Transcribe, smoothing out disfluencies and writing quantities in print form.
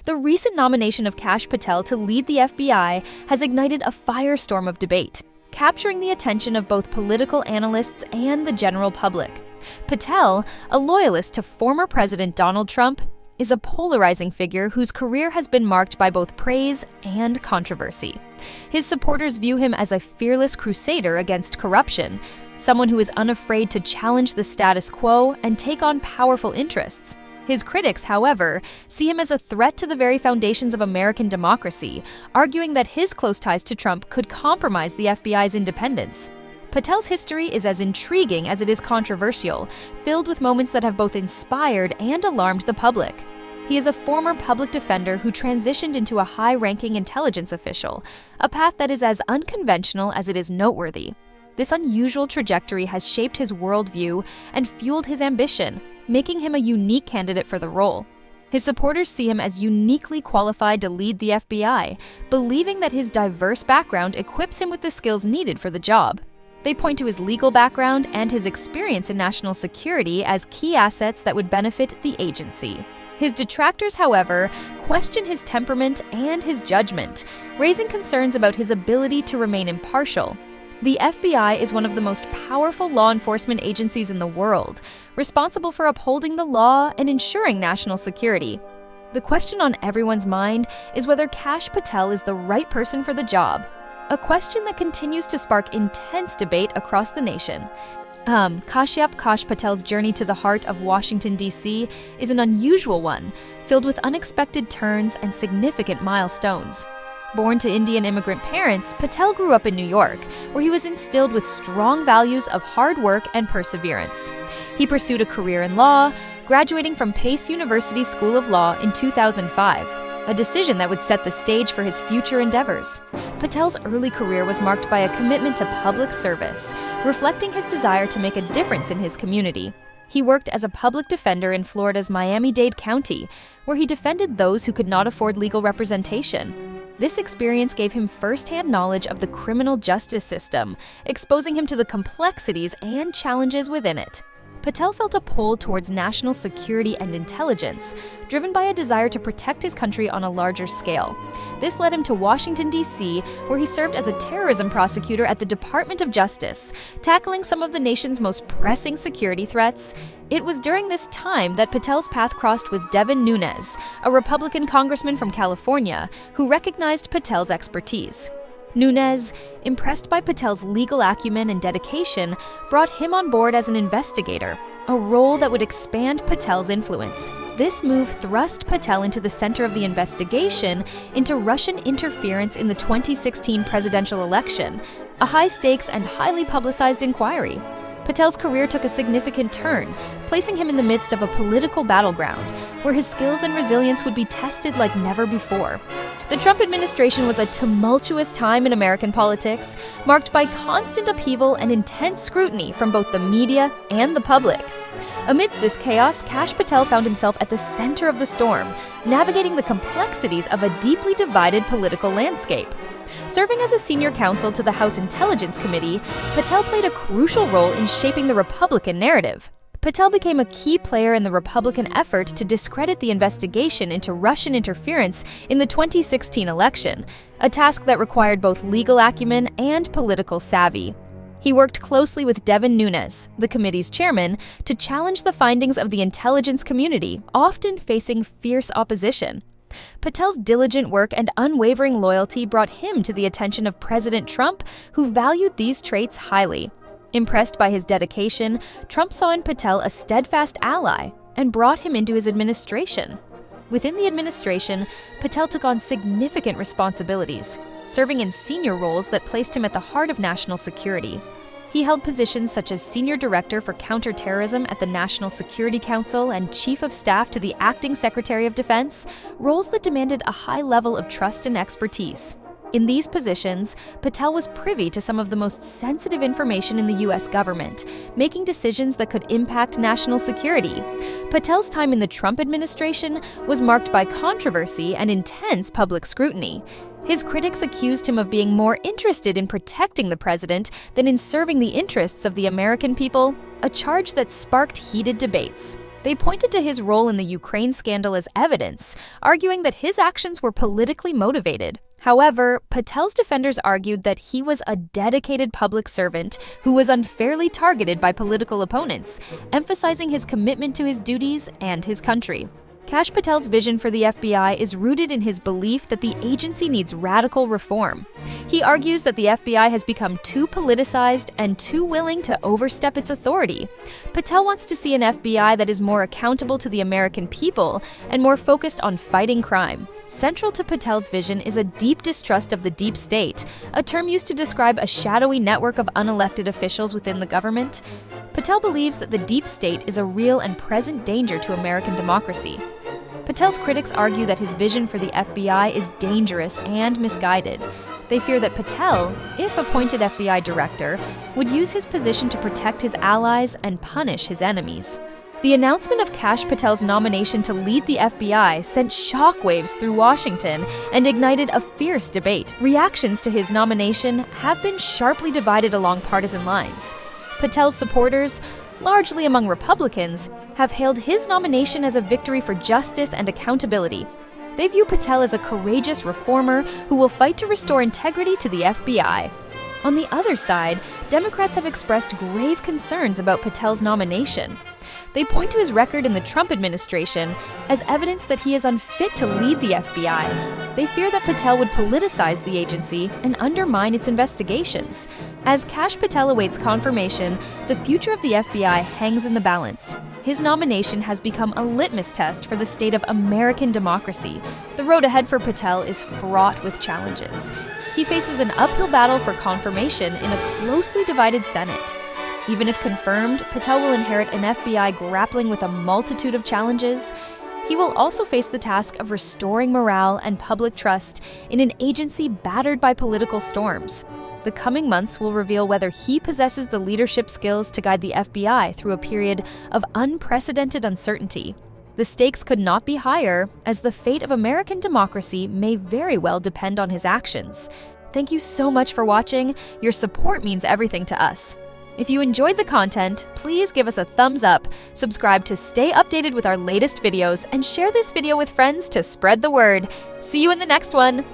The recent nomination of Kash Patel to lead the FBI has ignited a firestorm of debate, capturing the attention of both political analysts and the general public. Patel, a loyalist to former President Donald Trump, is a polarizing figure whose career has been marked by both praise and controversy. His supporters view him as a fearless crusader against corruption, someone who is unafraid to challenge the status quo and take on powerful interests. His critics, however, see him as a threat to the very foundations of American democracy, arguing that his close ties to Trump could compromise the FBI's independence. Patel's history is as intriguing as it is controversial, filled with moments that have both inspired and alarmed the public. He is a former public defender who transitioned into a high-ranking intelligence official, a path that is as unconventional as it is noteworthy. This unusual trajectory has shaped his worldview and fueled his ambition, making him a unique candidate for the role. His supporters see him as uniquely qualified to lead the FBI, believing that his diverse background equips him with the skills needed for the job. They point to his legal background and his experience in national security as key assets that would benefit the agency. His detractors, however, question his temperament and his judgment, raising concerns about his ability to remain impartial. The FBI is one of the most powerful law enforcement agencies in the world, responsible for upholding the law and ensuring national security. The question on everyone's mind is whether Kash Patel is the right person for the job, a question that continues to spark intense debate across the nation. Kash Patel's journey to the heart of Washington, D.C. is an unusual one, filled with unexpected turns and significant milestones. Born to Indian immigrant parents, Patel grew up in New York, where he was instilled with strong values of hard work and perseverance. He pursued a career in law, graduating from Pace University School of Law in 2005, a decision that would set the stage for his future endeavors. Patel's early career was marked by a commitment to public service, reflecting his desire to make a difference in his community. He worked as a public defender in Florida's Miami-Dade County, where he defended those who could not afford legal representation. This experience gave him first-hand knowledge of the criminal justice system, exposing him to the complexities and challenges within it. Patel felt a pull towards national security and intelligence, driven by a desire to protect his country on a larger scale. This led him to Washington, D.C., where he served as a terrorism prosecutor at the Department of Justice, tackling some of the nation's most pressing security threats. It was during this time that Patel's path crossed with Devin Nunes, a Republican congressman from California, who recognized Patel's expertise. Nunes, impressed by Patel's legal acumen and dedication, brought him on board as an investigator, a role that would expand Patel's influence. This move thrust Patel into the center of the investigation into Russian interference in the 2016 presidential election, a high-stakes and highly publicized inquiry. Patel's career took a significant turn, placing him in the midst of a political battleground, where his skills and resilience would be tested like never before. The Trump administration was a tumultuous time in American politics, marked by constant upheaval and intense scrutiny from both the media and the public. Amidst this chaos, Kash Patel found himself at the center of the storm, navigating the complexities of a deeply divided political landscape. Serving as a senior counsel to the House Intelligence Committee, Patel played a crucial role in shaping the Republican narrative. Patel became a key player in the Republican effort to discredit the investigation into Russian interference in the 2016 election, a task that required both legal acumen and political savvy. He worked closely with Devin Nunes, the committee's chairman, to challenge the findings of the intelligence community, often facing fierce opposition. Patel's diligent work and unwavering loyalty brought him to the attention of President Trump, who valued these traits highly. Impressed by his dedication, Trump saw in Patel a steadfast ally and brought him into his administration. Within the administration, Patel took on significant responsibilities, serving in senior roles that placed him at the heart of national security. He held positions such as Senior Director for Counterterrorism at the National Security Council and Chief of Staff to the Acting Secretary of Defense, roles that demanded a high level of trust and expertise. In these positions, Patel was privy to some of the most sensitive information in the U.S. government, making decisions that could impact national security. Patel's time in the Trump administration was marked by controversy and intense public scrutiny. His critics accused him of being more interested in protecting the president than in serving the interests of the American people, a charge that sparked heated debates. They pointed to his role in the Ukraine scandal as evidence, arguing that his actions were politically motivated. However, Patel's defenders argued that he was a dedicated public servant who was unfairly targeted by political opponents, emphasizing his commitment to his duties and his country. Kash Patel's vision for the FBI is rooted in his belief that the agency needs radical reform. He argues that the FBI has become too politicized and too willing to overstep its authority. Patel wants to see an FBI that is more accountable to the American people and more focused on fighting crime. Central to Patel's vision is a deep distrust of the deep state, a term used to describe a shadowy network of unelected officials within the government. Patel believes that the deep state is a real and present danger to American democracy. Patel's critics argue that his vision for the FBI is dangerous and misguided. They fear that Patel, if appointed FBI director, would use his position to protect his allies and punish his enemies. The announcement of Kash Patel's nomination to lead the FBI sent shockwaves through Washington and ignited a fierce debate. Reactions to his nomination have been sharply divided along partisan lines. Patel's supporters, largely among Republicans, have hailed his nomination as a victory for justice and accountability. They view Patel as a courageous reformer who will fight to restore integrity to the FBI. On the other side, Democrats have expressed grave concerns about Patel's nomination. They point to his record in the Trump administration as evidence that he is unfit to lead the FBI. They fear that Patel would politicize the agency and undermine its investigations. As Kash Patel awaits confirmation, the future of the FBI hangs in the balance. His nomination has become a litmus test for the state of American democracy. The road ahead for Patel is fraught with challenges. He faces an uphill battle for confirmation in a closely divided Senate. Even if confirmed, Patel will inherit an FBI grappling with a multitude of challenges. He will also face the task of restoring morale and public trust in an agency battered by political storms. The coming months will reveal whether he possesses the leadership skills to guide the FBI through a period of unprecedented uncertainty. The stakes could not be higher, as the fate of American democracy may very well depend on his actions. Thank you so much for watching. Your support means everything to us. If you enjoyed the content, please give us a thumbs up, subscribe to stay updated with our latest videos, and share this video with friends to spread the word. See you in the next one!